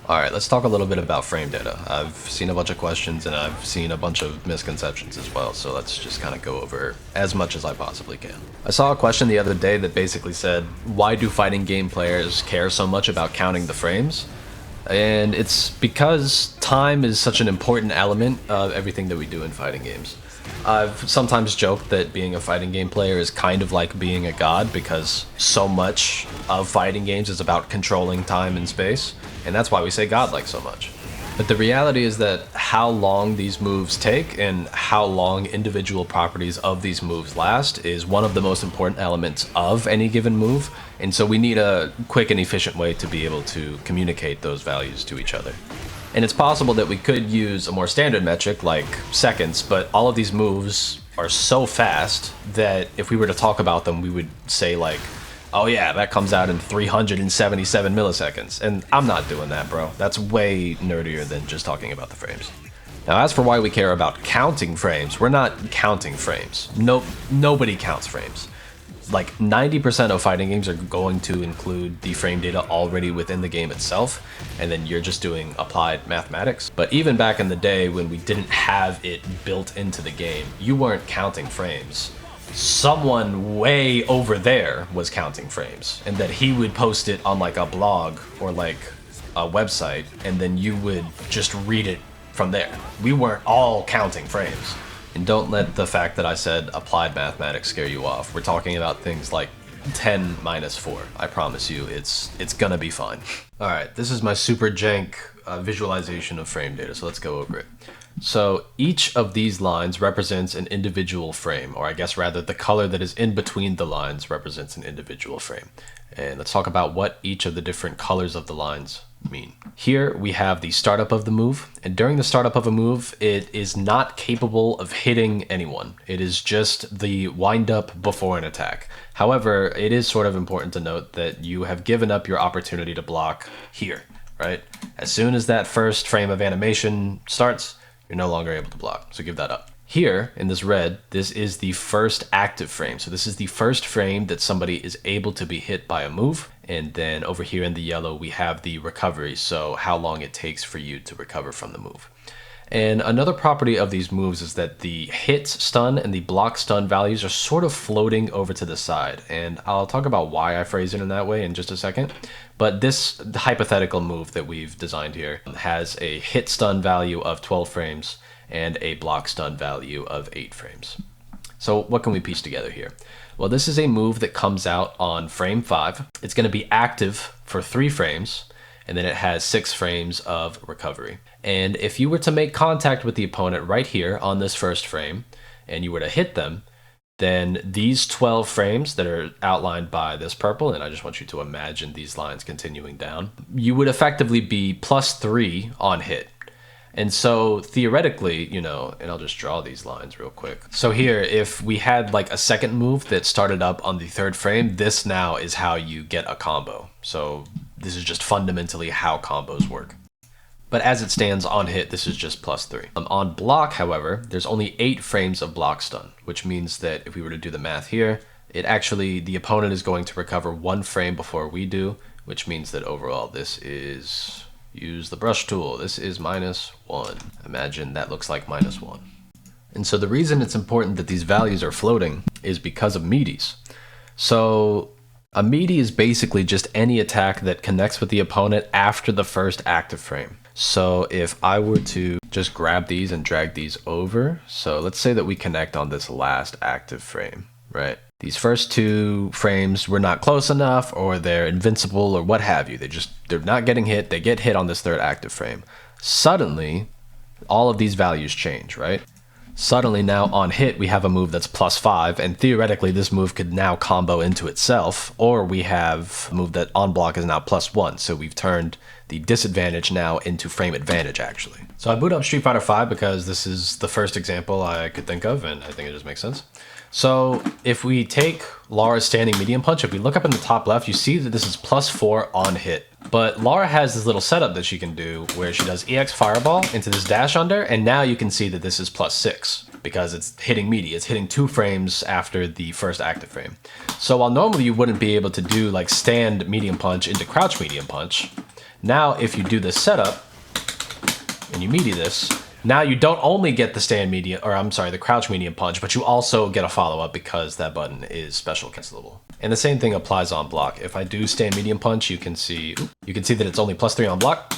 Alright, let's talk a little bit about frame data. I've seen a bunch of questions and I've seen a bunch of misconceptions as well, so let's just kind of go over as much as I possibly can. I saw a question the other day that basically said, why do fighting game players care so much about counting the frames? And it's because time is such an important element of everything that we do in fighting games. I've sometimes joked that being a fighting game player is kind of like being a god because so much of fighting games is about controlling time and space, and that's why we say godlike so much. But the reality is that how long these moves take and how long individual properties of these moves last is one of the most important elements of any given move, and so we need a quick and efficient way to be able to communicate those values to each other. And it's possible that we could use a more standard metric like seconds, but all of these moves are so fast that if we were to talk about them, we would say like, oh yeah, that comes out in 377 milliseconds. And I'm not doing that, bro. That's way nerdier than just talking about the frames. Now, as for why we care about counting frames, we're not counting frames. Nobody counts frames. Like 90% of fighting games are going to include the frame data already within the game itself, and then you're just doing applied mathematics. But even back in the day when we didn't have it built into the game, you weren't counting frames. Someone way over there was counting frames, and that he would post it on like a blog or like a website, and then you would just read it from there. We weren't all counting frames. And don't let the fact that I said applied mathematics scare you off. We're talking about things like 10 minus 4. I promise you, it's gonna be fine. All right, this is my super jank visualization of frame data, so let's go over it. So each of these lines represents an individual frame, or I guess rather the color that is in between the lines represents an individual frame. And let's talk about what each of the different colors of the lines mean. Here we have the startup of the move, and during the startup of a move, it is not capable of hitting anyone. It is just the wind up before an attack. However, it is sort of important to note that you have given up your opportunity to block here, right? As soon as that first frame of animation starts, you're no longer able to block, so give that up. Here, in this red, this is the first active frame. So this is the first frame that somebody is able to be hit by a move. And then over here in the yellow, we have the recovery, so how long it takes for you to recover from the move. And another property of these moves is that the hit stun and the block stun values are sort of floating over to the side. And I'll talk about why I phrase it in that way in just a second. But this hypothetical move that we've designed here has a hit stun value of 12 frames and a block stun value of 8 frames. So what can we piece together here? Well, this is a move that comes out on frame 5. It's going to be active for 3 frames, and then it has 6 frames of recovery. And if you were to make contact with the opponent right here on this first frame, and you were to hit them, then these 12 frames that are outlined by this purple, and I just want you to imagine these lines continuing down, you would effectively be +3 on hit. And so theoretically, you know, and I'll just draw these lines real quick. So here, if we had like a second move that started up on the 3rd frame, this now is how you get a combo. So this is just fundamentally how combos work. But as it stands on hit, this is just +3. On block, however, there's only 8 frames of block stun, which means that if we were to do the math here, the opponent is going to recover 1 frame before we do, which means that overall this is, use the brush tool, this is -1. Imagine that looks like -1. And so the reason it's important that these values are floating is because of meaties. So a meaty is basically just any attack that connects with the opponent after the first active frame. So if I were to just grab these and drag these over, so let's say that we connect on this last active frame, right? These first 2 frames were not close enough, or they're invincible, or what have you. They're not getting hit. They get hit on this 3rd active frame. Suddenly, all of these values change, right? Suddenly now on hit, we have a move that's +5, and theoretically this move could now combo into itself, or we have a move that on block is now +1, so we've turned the disadvantage now into frame advantage, actually. So I boot up Street Fighter V because this is the first example I could think of, and I think it just makes sense. So if we take Laura's standing medium punch, if we look up in the top left, you see that this is +4 on hit. But Laura has this little setup that she can do where she does EX Fireball into this dash under, and now you can see that this is +6 because it's hitting meaty. It's hitting 2 frames after the first active frame. So while normally you wouldn't be able to do like stand medium punch into crouch medium punch, Now, if you do the setup and you meaty this, now you don't only get the stand medium, or I'm sorry, the crouch medium punch, but you also get a follow-up because that button is special cancelable. And the same thing applies on block. If I do stand medium punch, you can see that it's only +3 on block,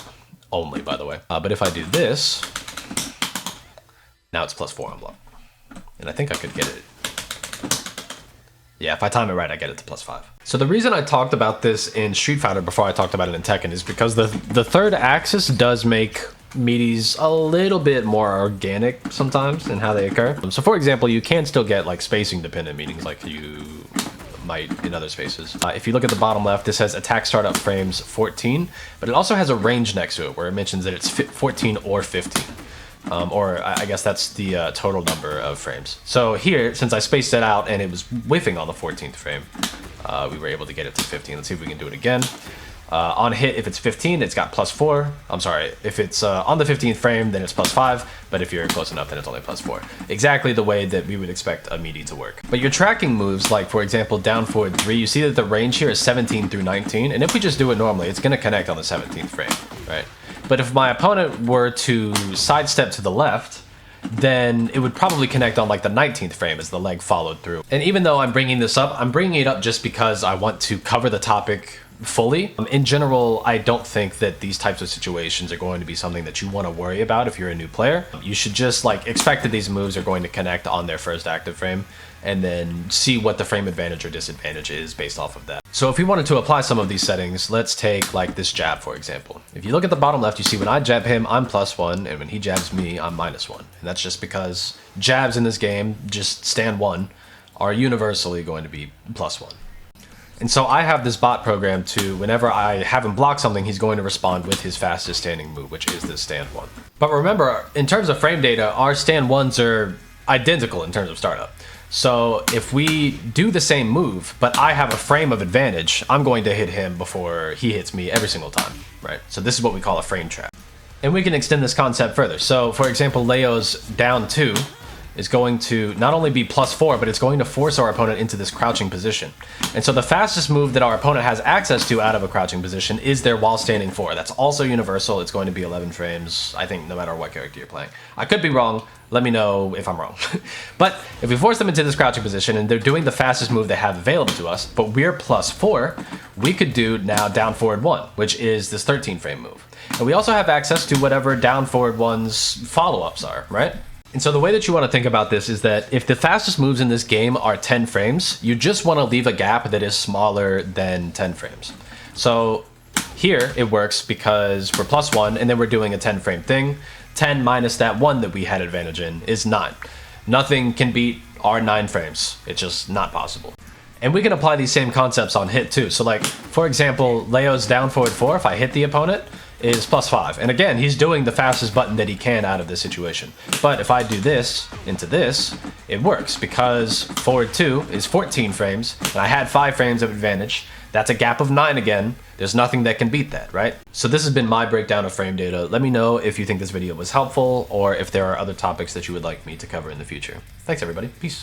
only by the way. But if I do this, now it's +4 on block. And I think I could get it. Yeah, if I time it right, I get it to +5. So the reason I talked about this in Street Fighter before I talked about it in Tekken is because the third axis does make meaties a little bit more organic sometimes in how they occur. So for example, you can still get like spacing dependent meetings like you might in other spaces. If you look at the bottom left, this says attack startup frames 14, but it also has a range next to it where it mentions that it's 14 or 15. Or I guess that's the total number of frames. So here, since I spaced it out and it was whiffing on the 14th frame, we were able to get it to 15. Let's see if we can do it again. On hit, if it's 15, it's got +4. I'm sorry, if it's on the 15th frame, then it's +5, but if you're close enough, then it's only +4. Exactly the way that we would expect a meaty to work. But your tracking moves, like for example, down forward 3, you see that the range here is 17 through 19, and if we just do it normally, it's gonna connect on the 17th frame, right? But if my opponent were to sidestep to the left, then it would probably connect on like the 19th frame as the leg followed through. And even though I'm bringing this up, I'm bringing it up just because I want to cover the topic fully. In general, I don't think that these types of situations are going to be something that you want to worry about if you're a new player. You should just like expect that these moves are going to connect on their first active frame and then see what the frame advantage or disadvantage is based off of that. So if we wanted to apply some of these settings, let's take like this jab, for example. If you look at the bottom left, you see when I jab him, I'm +1, and when he jabs me, I'm -1. And that's just because jabs in this game, just stand 1, are universally going to be +1. And so I have this bot program to, whenever I have him block something, he's going to respond with his fastest standing move, which is this stand 1. But remember, in terms of frame data, our stand 1s are identical in terms of startup. So if we do the same move, but I have a frame of advantage, I'm going to hit him before he hits me every single time, right? So this is what we call a frame trap. And we can extend this concept further. So for example, Leo's down 2 is going to not only be +4, but it's going to force our opponent into this crouching position. And so the fastest move that our opponent has access to out of a crouching position is their while standing 4. That's also universal. It's going to be 11 frames, I think, no matter what character you're playing. I could be wrong. Let me know if I'm wrong. But if we force them into this crouching position and they're doing the fastest move they have available to us, but we're +4, we could do now down forward 1, which is this 13 frame move. And we also have access to whatever down forward 1's follow-ups are, right? And so the way that you want to think about this is that if the fastest moves in this game are 10 frames, you just want to leave a gap that is smaller than 10 frames. So here it works because we're +1 and then we're doing a 10 frame thing. 10 minus that 1 that we had advantage in is 9. Nothing can beat our 9 frames. It's just not possible. And we can apply these same concepts on hit too. So like, for example, Leo's down forward 4, if I hit the opponent, is +5. And again, he's doing the fastest button that he can out of this situation. But if I do this into this, it works because forward 2 is 14 frames, and I had 5 frames of advantage. That's a gap of 9 again. There's nothing that can beat that, right? So this has been my breakdown of frame data. Let me know if you think this video was helpful or if there are other topics that you would like me to cover in the future. Thanks everybody, peace.